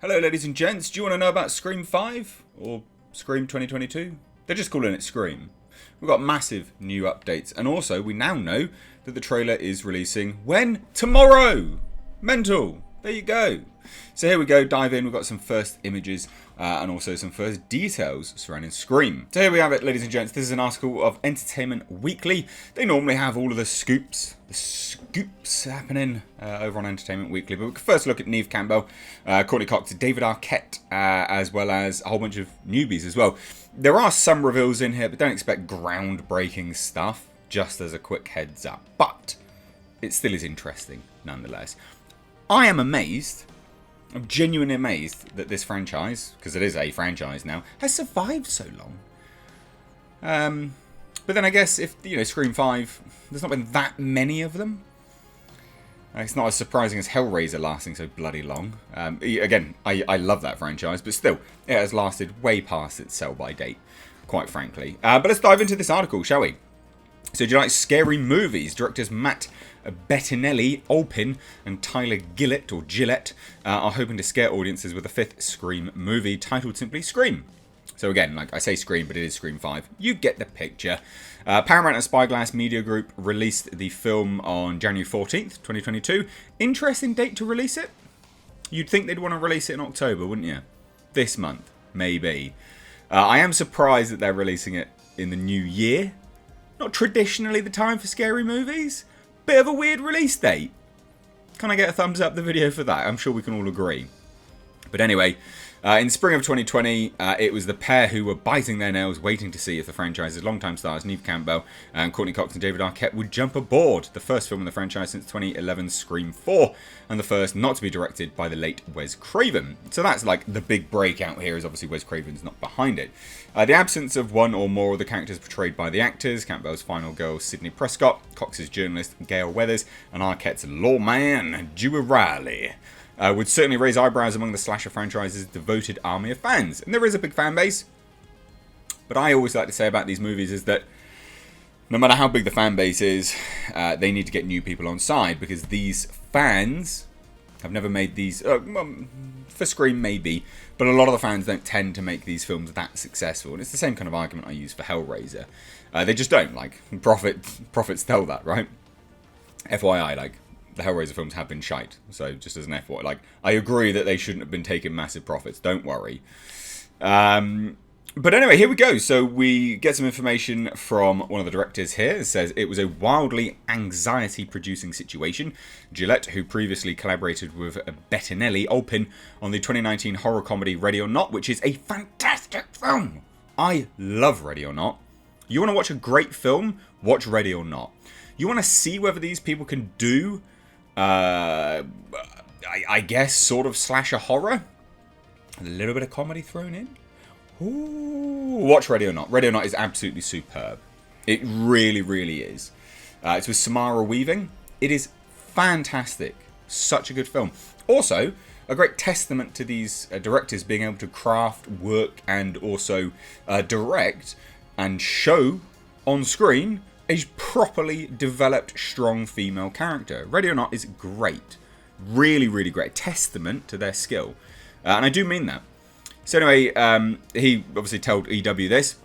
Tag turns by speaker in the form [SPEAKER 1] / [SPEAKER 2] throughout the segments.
[SPEAKER 1] Hello ladies and gents, do you want to know about Scream 5? Or Scream 2022? They're just calling it Scream. We've got massive new updates, and also we now know that the trailer is releasing when? Tomorrow! Mental! There you go. So here we go, dive in, we've got some first images and also some first details surrounding Scream. So here we have it, ladies and gents. This is an article of Entertainment Weekly. They normally have all of the scoops happening over on Entertainment Weekly. But we can first look at Neve Campbell, Courtney Cox, David Arquette, as well as a whole bunch of newbies as well. There are some reveals in here, but don't expect groundbreaking stuff, just as a quick heads up. But it still is interesting, nonetheless. I am amazed. I'm genuinely amazed that this franchise, because it is a franchise now, has survived so long. But then I guess if, Scream 5, there's not been that many of them. It's not as surprising as Hellraiser lasting so bloody long. Again, I love that franchise, but still, it has lasted way past its sell-by date, quite frankly. But let's dive into this article, shall we? So do you like scary movies? Directors Matt Bettinelli, Olpin, and Tyler Gillett are hoping to scare audiences with a fifth Scream movie titled simply Scream. So again, like I say Scream, but it is Scream 5. You get the picture. Paramount and Spyglass Media Group released the film on January 14th, 2022. Interesting date to release it. You'd think they'd want to release it in October, wouldn't you? This month, maybe. I am surprised that they're releasing it in the new year. Not traditionally the time for scary movies. Bit of a weird release date. Can I get a thumbs up the video for that? I'm sure we can all agree. But anyway, in spring of 2020, it was the pair who were biting their nails waiting to see if the franchise's longtime stars Neve Campbell and Courtney Cox and David Arquette would jump aboard. The first film in the franchise since 2011's Scream 4, and the first not to be directed by the late Wes Craven. So that's like the big breakout here, is obviously Wes Craven's not behind it. The absence of one or more of the characters portrayed by the actors, Campbell's final girl Sydney Prescott, Cox's journalist Gail Weathers, and Arquette's lawman Dewey Riley, would certainly raise eyebrows among the slasher franchise's devoted army of fans. And there is a big fan base. But I always like to say about these movies is that no matter how big the fan base is, they need to get new people on side, because these fans have never made these... for Scream, maybe, but a lot of the fans don't tend to make these films that successful. And it's the same kind of argument I use for Hellraiser. They just don't. Like, profits tell that, right? FYI, like, the Hellraiser films have been shite. So, just as an FYI, like, I agree that they shouldn't have been taking massive profits. Don't worry. But anyway, here we go. So we get some information from one of the directors here. It says it was a wildly anxiety-producing situation. Gillette, who previously collaborated with Bettinelli Olpin on the 2019 horror comedy Ready or Not, which is a fantastic film. I love Ready or Not. You want to watch a great film? Watch Ready or Not. You want to see whether these people can do, I guess, sort of slasher horror? A little bit of comedy thrown in? Ooh, watch Ready or Not. Ready or Not is absolutely superb. It really, really is. It's with Samara Weaving. It is fantastic. Such a good film. Also, a great testament to these directors being able to craft, work, and also direct and show on screen a properly developed, strong female character. Ready or Not is great. Really, really great. Testament to their skill. And I do mean that. So anyway, he obviously told EW this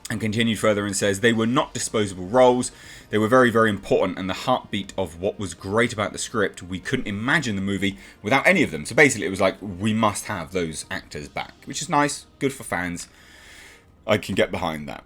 [SPEAKER 1] and continued further and says, they were not disposable roles. They were very, very important and the heartbeat of what was great about the script. We couldn't imagine the movie without any of them. So basically it was like, we must have those actors back, which is nice, good for fans. I can get behind that.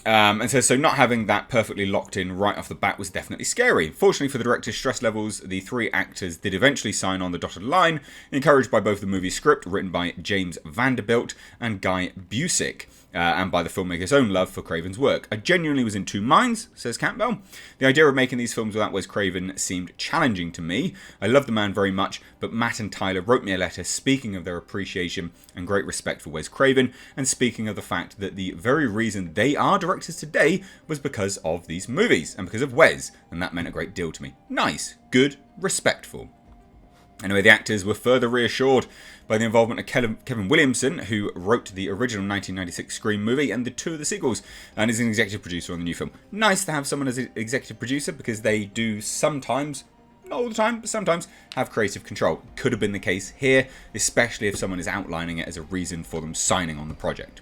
[SPEAKER 1] And says, so not having that perfectly locked in right off the bat was definitely scary. Fortunately for the director's stress levels, the three actors did eventually sign on the dotted line, encouraged by both the movie script written by James Vanderbilt and Guy Busick, and by the filmmaker's own love for Craven's work. I genuinely was in two minds, says Campbell. The idea of making these films without Wes Craven seemed challenging to me. I love the man very much, but Matt and Tyler wrote me a letter speaking of their appreciation and great respect for Wes Craven, and speaking of the fact that the very reason they are directors today was because of these movies, and because of Wes, and that meant a great deal to me. Nice, good, respectful. Anyway, the actors were further reassured by the involvement of Kevin Williamson, who wrote the original 1996 Scream movie and the two of the sequels, and is an executive producer on the new film. Nice to have someone as an executive producer, because they do sometimes not all the time, but sometimes, have creative control. Could have been the case here, especially if someone is outlining it as a reason for them signing on the project.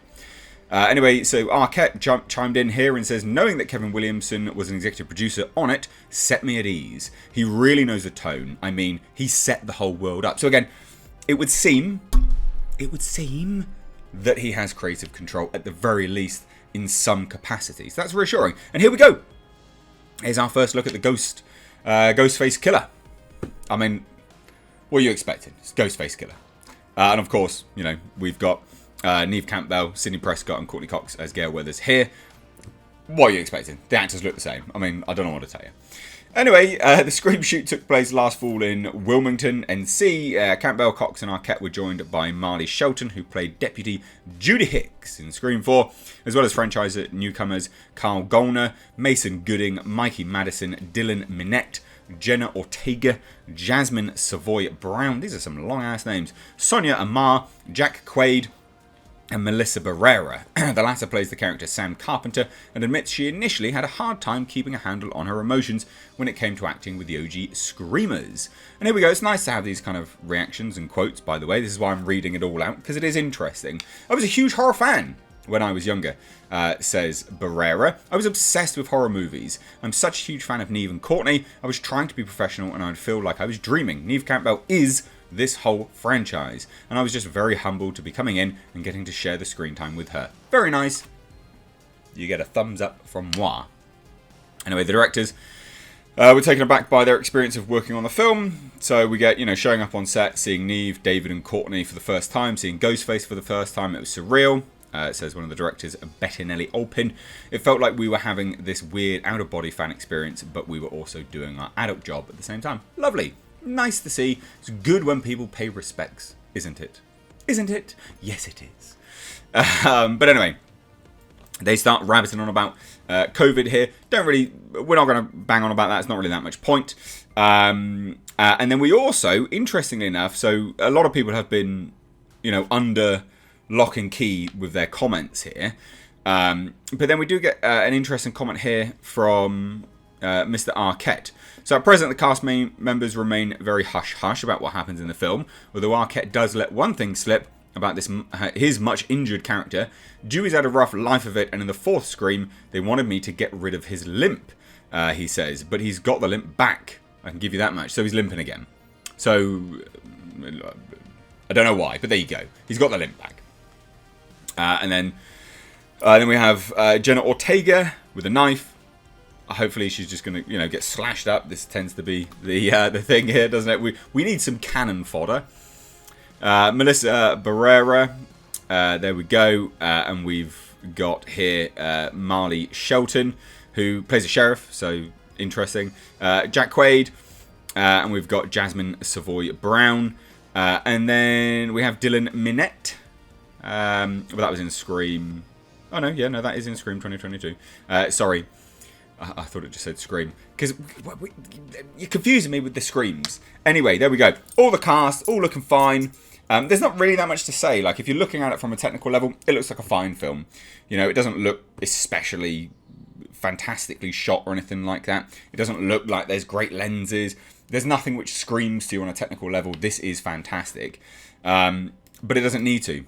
[SPEAKER 1] Anyway, so Arquette chimed in here and says, knowing that Kevin Williamson was an executive producer on it set me at ease. He really knows the tone. I mean, he set the whole world up. So again, it would seem that he has creative control at the very least in some capacity. So that's reassuring. And here we go. Here's our first look at the Ghostface Killer. I mean, what are you expecting? It's Ghostface Killer. And of course, you know, we've got Neve Campbell, Sidney Prescott and Courtney Cox as Gale Weathers here. What are you expecting? The actors look the same. I mean, I don't know what to tell you. Anyway, the Scream shoot took place last fall in Wilmington, NC. Campbell, Cox and Arquette were joined by Marley Shelton, who played Deputy Judy Hicks in Scream 4, as well as franchise newcomers Carl Gollner, Mason Gooding, Mikey Madison, Dylan Minette, Jenna Ortega, Jasmine Savoy Brown, these are some long-ass names, Sonia Amar, Jack Quaid, and Melissa Barrera. The latter plays the character Sam Carpenter and admits she initially had a hard time keeping a handle on her emotions when it came to acting with the OG Screamers. And here we go, it's nice to have these kind of reactions and quotes, by the way. This is why I'm reading it all out, because it is interesting. I was a huge horror fan when I was younger, says Barrera. I was obsessed with horror movies. I'm such a huge fan of Neve and Courtney. I was trying to be professional and I'd feel like I was dreaming. Neve Campbell is this whole franchise, and I was just very humbled to be coming in and getting to share the screen time with her. Very nice. You get a thumbs up from moi. Anyway, the directors were taken aback by their experience of working on the film. So we get, you know, showing up on set, seeing Neve, David and Courtney for the first time, seeing Ghostface for the first time. It was surreal. It says one of the directors, Bettinelli Olpin. It felt like we were having this weird out-of-body fan experience, but we were also doing our adult job at the same time. Lovely. Nice to see. It's good when people pay respects, isn't it? Isn't it? Yes, it is. But anyway, they start rabbiting on about COVID here. We're not going to bang on about that. It's not really that much point. And then we also, interestingly enough, so a lot of people have been, you know, under lock and key with their comments here. But then we do get an interesting comment here from Mr. Arquette. So at present, the cast members remain very hush-hush about what happens in the film, although Arquette does let one thing slip about his much injured character. Dewey's had a rough life of it, and in the fourth Scream, they wanted me to get rid of his limp, he says, but he's got the limp back. I can give you that much. So he's limping again. So, I don't know why, but there you go. He's got the limp back. And then we have Jenna Ortega with a knife. Hopefully she's just going to, you know, get slashed up. This tends to be the thing here, doesn't it? We need some cannon fodder. Melissa Barrera. There we go. And we've got here Marley Shelton, who plays a sheriff, so interesting. Jack Quaid. And we've got Jasmine Savoy Brown. And then we have Dylan Minette. Well, that was in Scream. Oh, no, yeah, no, that is in Scream 2022. Sorry. I thought it just said Scream. Because you're confusing me with the Screams. Anyway, there we go. All the cast, all looking fine. There's not really that much to say. Like, if you're looking at it from a technical level, it looks like a fine film. You know, it doesn't look especially fantastically shot or anything like that. It doesn't look like there's great lenses. There's nothing which screams to you on a technical level, this is fantastic. But it doesn't need to.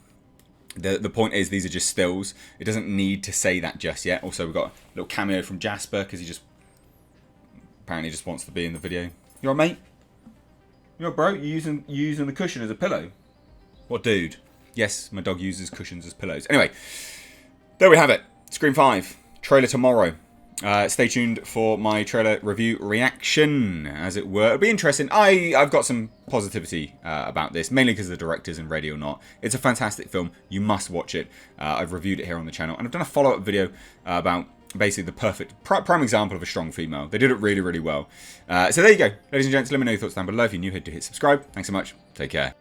[SPEAKER 1] The point is, these are just stills. It doesn't need to say that just yet. Also, we've got a little cameo from Jasper, because he just apparently just wants to be in the video. You alright, mate? You alright, bro? You're using the cushion as a pillow? What dude? Yes, my dog uses cushions as pillows. Anyway, there we have it. Scream 5. Trailer tomorrow. Stay tuned for my trailer review reaction, as it were. It'll be interesting. I've got some positivity about this, mainly because of the directors and Ready or Not. It's a fantastic film. You must watch it. I've reviewed it here on the channel, and I've done a follow-up video about basically the perfect prime example of a strong female. They did it really, really well. So there you go. Ladies and gents, let me know your thoughts down below. If you're new here, do hit subscribe. Thanks so much. Take care.